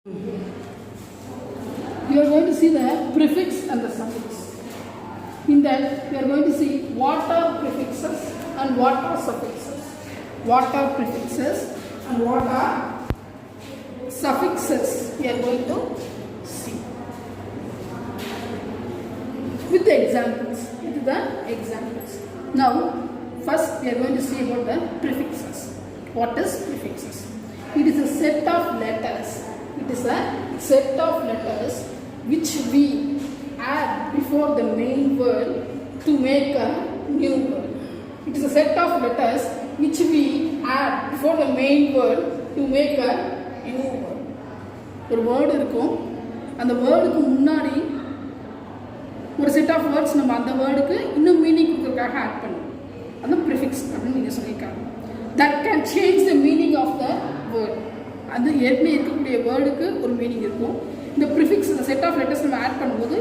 We are going to see the prefix and the suffix. In that, we are going to see what are prefixes and what are suffixes. What are prefixes and what are suffixes. We are going to see with the examples. Now, first we are going to see about the prefixes. What is prefixes? It is a set of letters. Which we add before the main word to make a new word. It is a set of letters which we add before the main word to make a new word. ஒரு word இருக்கும், அந்த வேர்டுக்கு முன்னாடி ஒரு set of words நம்ம அந்த வேர்டுக்கு இன்னும் மீனிங் கொடுக்கறதுக்காக ஆட் பண்ணுவோம். அந்த ப்ரிஃபிக்ஸ் அப்படின்னு நீங்கள் சொல்லியிருக்காங்க. That can change the meaning of the word. அது ஏற்கனவே இருக்கக்கூடிய வேர்டுக்கு ஒரு மீனிங் இருக்கும். இந்த ப்ரிஃபிக்ஸ் இந்த செட் ஆஃப் லெட்டர்ஸ் நம்ம ஆட் பண்ணும்போது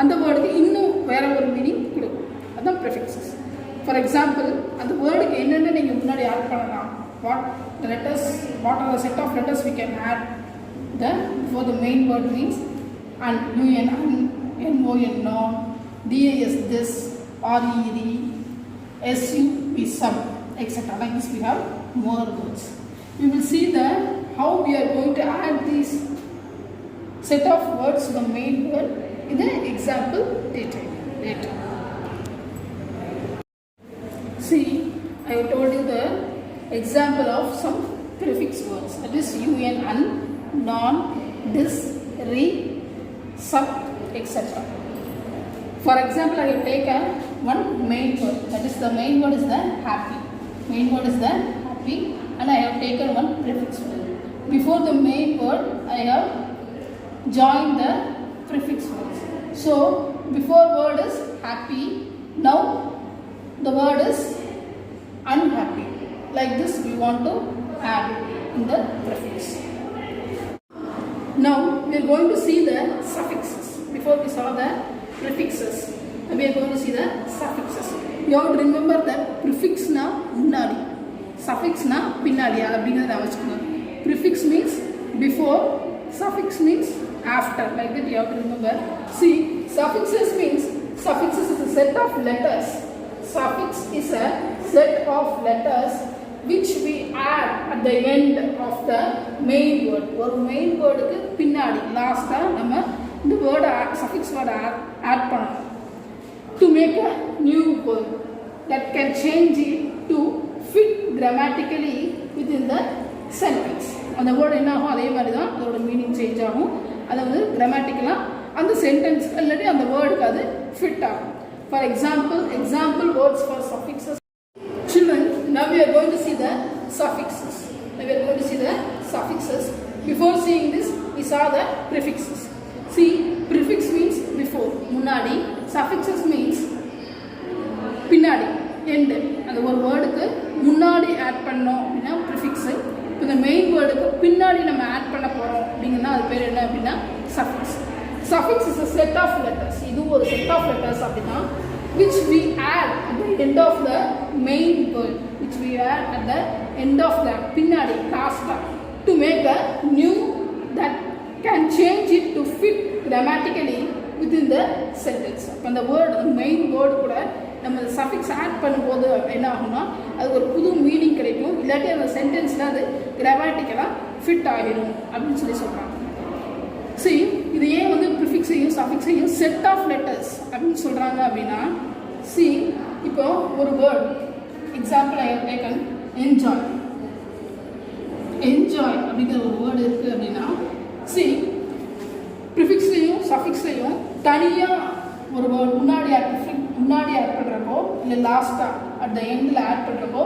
அந்த வேர்டுக்கு இன்னும் வேற ஒரு மீனிங் கொடுக்கும். அதுதான் ப்ரிஃபிக்ஸஸ். ஃபார் எக்ஸாம்பிள், அந்த வேர்டுக்கு என்னென்ன நீங்கள் முன்னாடி ஆட் பண்ணலாம். What are the set of letters we can add before the main word means and un, non, non, das, this, reed, su, some, etc. Like this we have more words. We will see how we are going to add these set of words to the main word in the example later. See, I have told you the example of some prefix words, that is un, non, this, re, sub, etc. For example, I will take one main word, that is the main word is the happy. And I have taken one prefix word. Before the main word, I have joined the prefix words. So, before word is happy, now the word is unhappy. Like this we want to add in the prefix. Now, we are going to see the suffixes. Before we saw the prefixes, we are going to see the suffixes. You have to remember that prefix na munnadi, suffix na pinnadi. Prefix means before, suffix means after. Like that you have to remember. See, suffixes is a set of letters. Suffix is a set of letters which we add at the end of the main word. ஒரு main wordக்கு பின்னாடி லாஸ்டா நம்ம இந்த word suffix word add பண்ணணும் to make a new word that can change it to fit grammatically within the sentence. அந்த word என்ன ஆகும், அதே மாதிரி தான் அதோட மீனிங் சேஞ்ச் ஆகும். அதாவது கிராமட்டிக்கலா அந்த சென்டென்ஸ் அல்லது அந்த வேர்டுக்கு அது ஃபிட் ஆகும். For example words for suffixes. Children, now we are going to see the suffixes. Before seeing this, we saw the prefixes. See, prefix means before, முன்னாடி. Suffixes means பின்னாடி, end. அந்த ஒரு வேர்டுக்கு முன்னாடி ஆட் பண்ணோம் அப்படின்னா ப்ரிஃபிக்ஸ். இப்போ இந்த மெயின் வேர்டுக்கு பின்னாடி நம்ம ஆட் பண்ண போகிறோம் அப்படிங்கன்னா அது பேர் என்ன அப்படின்னா suffix. Suffix is a set of letters. இது ஒரு set of letters அப்படின்னா which we add at the end of the main word, பின்னாடி லாஸ்டா to make a new that can change it to fit grammatically within the sentence. அப்போ அந்த word அந்த main word கூட நம்ம சஃபிக்ஸ் ஆட் பண்ணும்போது என்ன ஆகும்னா அதுக்கு ஒரு புது மீனிங் கிடைக்கும். இல்லாட்டி அந்த சென்டென்ஸில் அது கிராமட்டிக்கலாக ஃபிட் ஆகிடும் அப்படின்னு சொல்கிறாங்க. சரி, இது ஏன் ப்ரிஃபிக்ஸையும் சஃபிக்ஸையும் செட் ஆஃப் லெட்டர்ஸ் அப்படின்னு சொல்கிறாங்க அப்படின்னா, சி இப்போ ஒரு word example I have taken enjoy அப்படிங்கிற ஒரு வேர்டு இருக்குது அப்படின்னா, சி ப்ரிஃபிக்ஸ்லையும் சஃபிக்ஸ்லையும் தனியாக ஒரு வேர்டு முன்னாடி ஆட் பண்ணுறப்போ இல்லை லாஸ்ட்டாக அட் த எண்டில் ஆட் பண்ணுறப்போ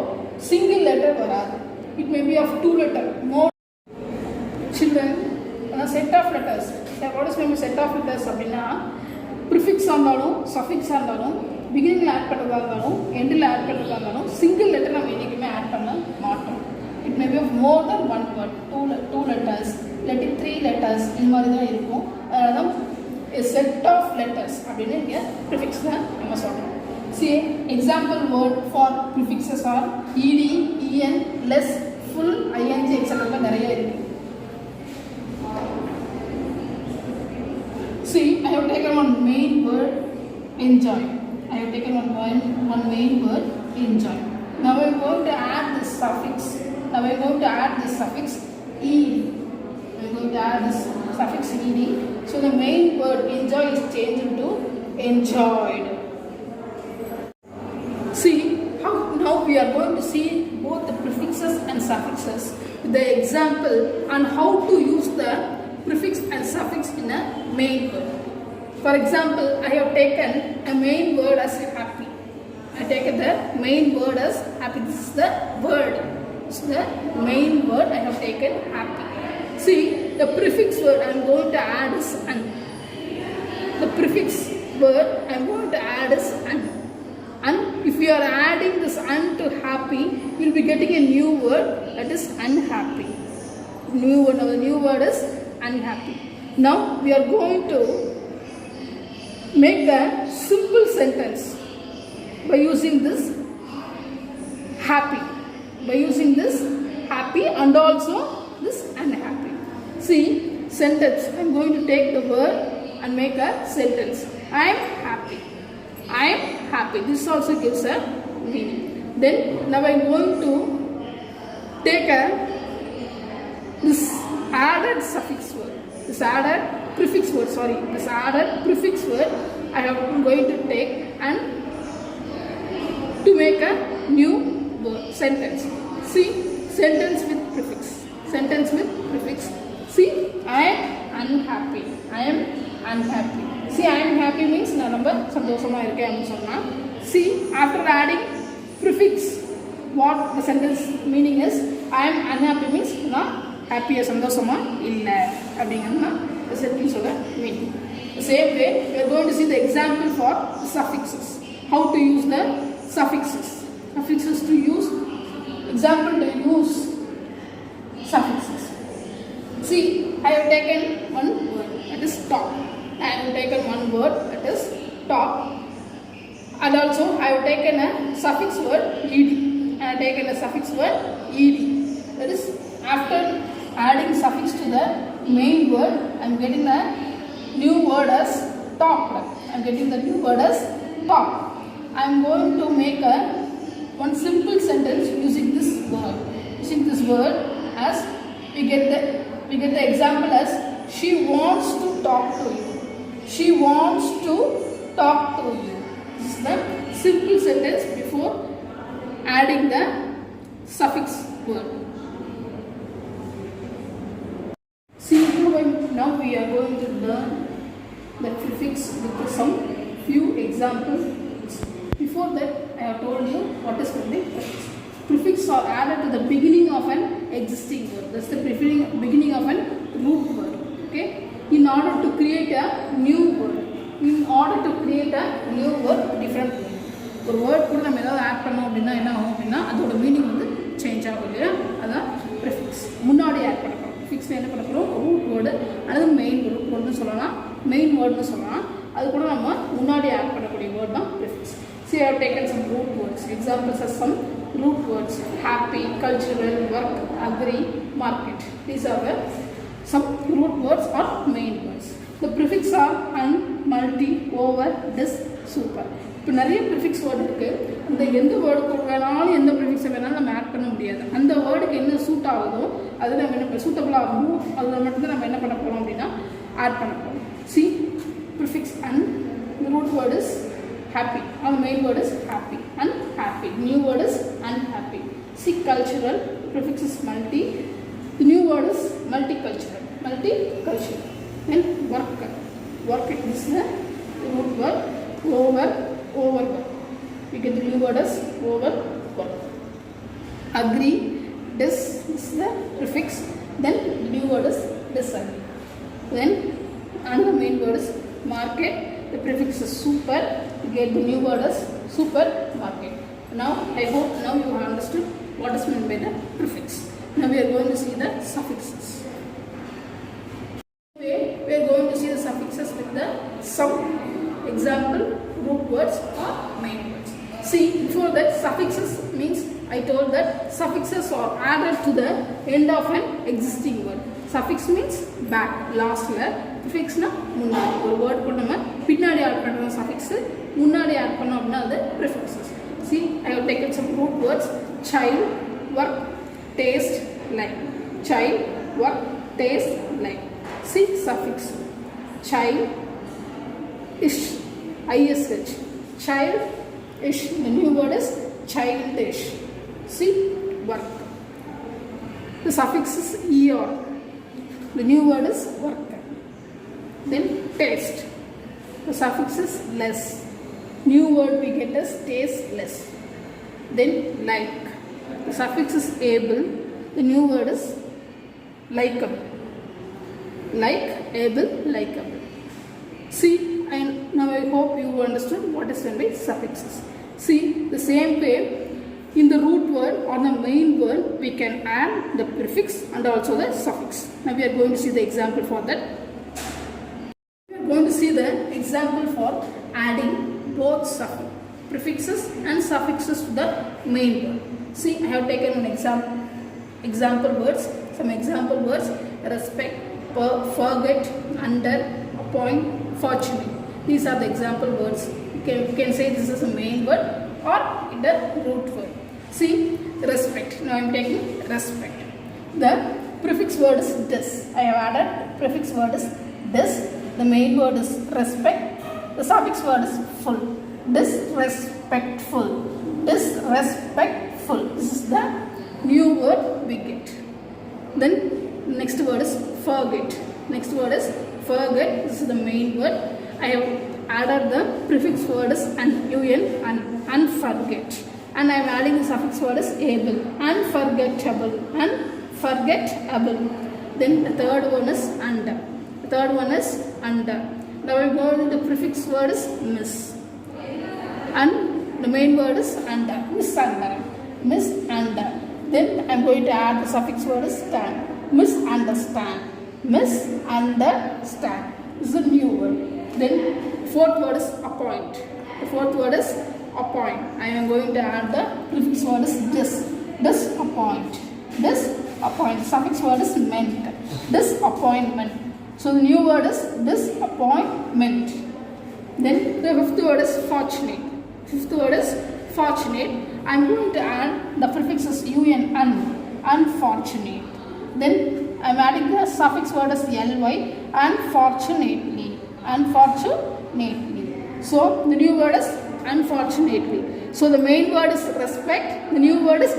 சிங்கிள் லெட்டர் வராது. It may be of 2 letters more. Children, அதான் set of letters. What is mean set of letters அப்படின்னா, ப்ரிஃபிக்ஸாக இருந்தாலும் சஃபிக்ஸாக இருந்தாலும் பிகினிங்கில் ஆட் பண்ணுறதா இருந்தாலும் எண்டில் ஆட் பண்ணுறதா இருந்தாலும் சிங்கிள் லெட்டர் நம்ம என்றைக்குமே ஆட் பண்ண மாட்டோம். It may be of more than 1 word, 2 letters இல்லாட்டி 3 letters இது மாதிரி தான் இருக்கும். அதனால தான் செட் ஆஃப் லெட்டர்ஸ் அப்படின்னு இங்கே ப்ரிஃபிக்ஸ் தான் நம்ம சொல்கிறோம். See, example word for prefixes are ed, en, less, full, ing, etc. நிறைய இருக்குது. taken one main word, enjoy. I have taken one main word, enjoy. Now I am going to add this suffix. Now I am going to add this suffix ed. I am going to add this suffix ed. So the main word enjoy is changed into enjoyed. See how now we are going to see both the prefixes and suffixes with the example on how to use the prefix and suffix in a main word. For example, I have taken a main word as happy. I taken the main word as happy. This is the word. This is the main word I have taken happy. See, the prefix word I am going to add is an. The prefix word I am going to add is an. And if you are adding this un to happy, you will be getting a new word, that is unhappy. New word. Now the new word is unhappy. Now we are going to make a simple sentence by using this happy. By using this happy and also this unhappy. See, sentence. I am going to take the word and make a sentence. I am happy. I am happy. This also gives a meaning. Then now I am going to take this added suffix word. This added prefix word. Sorry. This added prefix word I am going to take and to make a new word sentence. See, sentence with prefix. Sentence with prefix. See, I am unhappy. I am unhappy. See, I am happy means நான் ரொம்ப சந்தோஷமா இருக்கேன் அப்படின்னு சொன்னா. See, after adding prefix, what the sentence meaning is, I am unhappy means நான் happy சந்தோஷமா இல்லை அப்படிங்கிறது the sentence ஓட meaning. The same way, we are going to see the example for suffixes. How to use the suffixes. Suffixes to use. Example to use suffixes. See, I have taken one word, that is top. I have taken one word, that is top. And also I have taken a suffix word ed. I have taken a suffix word ed. That is, after adding suffix to the main word, I am getting a new word as top. I am getting the new word as top. I am going to make one simple sentence using this word. Using this word as we get the example as she wants to talk to you. She wants to talk to you. This is the simple sentence before adding the suffix word. See, now we are going to learn the prefix with some few examples. Before that, I have told you what is the prefix. Prefix are added to the beginning of an existing word. That's the beginning of an root word. Okay. In order to create a new word. In order to create a new word, different word. ஒரு word கூட நம்ம ஏதாவது add பண்ணோம் அப்படின்னா என்ன ஆகும் அப்படின்னா அதோட மீனிங் வந்து சேஞ்ச் ஆகும் இல்லையா, அதான் ப்ரிஃபிக்ஸ். முன்னாடி ஆட் பண்ண போகிறோம். ப்ரிஃபிக்ஸில் என்ன பண்ண போகிறோம், ரூட் வேர்டு அல்லது மெயின் வேர்டுன்னு சொல்லலாம், மெயின் வேர்டுன்னு சொல்லலாம். அது கூட நம்ம முன்னாடி ஆட் பண்ணக்கூடிய வேர்ட் தான் prefix. See, I have taken some root words. Examples are some root words: happy, cultural, work, agree, market. These are some root words or main words. The prefix are un, multi, over, dis, super. இப்போ நிறைய prefix word இருக்குது. இந்த எந்த வேர்டுக்கு வேணாலும் எந்த ப்ரிஃபிக்ஸை வேணாலும் நம்ம ஆட் பண்ண முடியாது. அந்த வேர்டுக்கு என்ன சூட் ஆகுதோ அது நம்ம என்ன சூட்டபிள் ஆகுமோ அதில் மட்டும்தான் நம்ம என்ன பண்ண போகிறோம் அப்படின்னா ஆட் பண்ண போகிறோம். See, prefix un, the root word is happy, or the main word is happy, unhappy. New word is unhappy. See, cultural, prefix is multi, the new word is multicultural. Then work is the root word. Over. We get the new word as over work. Agree, dis is the prefix. Then the new word is disagree. Then another main word is market. The prefix is super. You get the new word as supermarket. Now I hope now you have understood what is meant by the prefix. Now we are going to see the suffixes. We are going to see the suffixes with the some example root words or main words. See, before that, suffixes means I told that suffixes are added to the end of an existing word. Suffix means back, last, prefix na முன்னாடி ஒரு word கூட நம்ம பின்னாடி add பண்றது suffix, முன்னாடி add பண்ணோம் அப்படினா அது prefixes. See, I have taken some root words: child, work, taste, like. Child, work, taste, like. See, suffix child, ish, ish, child, ish. The new word is childish. See, work. The suffix is er. The new word is work. Then taste. The suffix is less. New word we get as tasteless. Then like. The suffix is able. The new word is likeable. Like, able, likeable. See, and now I hope you understood what is meant by suffixes. See, the same way, in the root word or the main word, we can add the prefix and also the suffix. Now we are going to see the example for that. We are going to see the example for adding both prefixes and suffixes to the main word. See, I have taken an example words, some example words: respect, forget, under, appoint, fortunate. These are the example words. You can say this is a main word or the root word. See, respect. Now I am taking respect. The prefix word is dis. I have added prefix word is dis. The main word is respect. The suffix word is full. Disrespectful. Disrespectful. This is the new word we get. Then next word is forget. Next word is forget. This is the main word. I have added the prefix word is un and unforget. And I am adding the suffix word is able. Unforgettable. Unforgettable. Then the third one is under. The third one is under. Now I go to the prefix word is miss. And the main word is under. Miss under. Miss under. Then I am going to add the suffix word is stand. Misunderstand. Misunderstand. This is a new word. Then fourth word is appoint. The fourth word is appoint. I am going to add the prefix word is disappoint. Disappoint. Suffix word is meant. Disappointment. So the new word is disappointment. Then the fifth word is fortunate. Fifth word is fortunate. I am going to add the prefixes un, unfortunate. Then I am adding the suffix word as ly, unfortunately. Unfortunately. So the new word is unfortunately. So the main word is respect. The new word is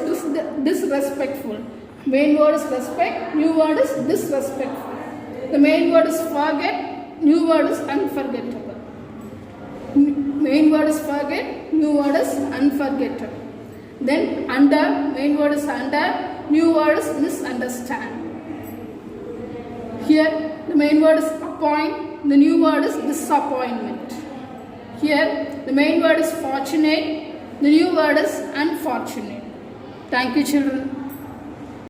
disrespectful. Main word is respect. New word is disrespectful. The main word is forget. New word is unforgettable. Main word is forget. New word is unforgettable. Then under. Main word is under. New word is misunderstand. Here the main word is appoint. The new word is disappointment. Here the main word is fortunate. The new word is unfortunate. Thank you, children.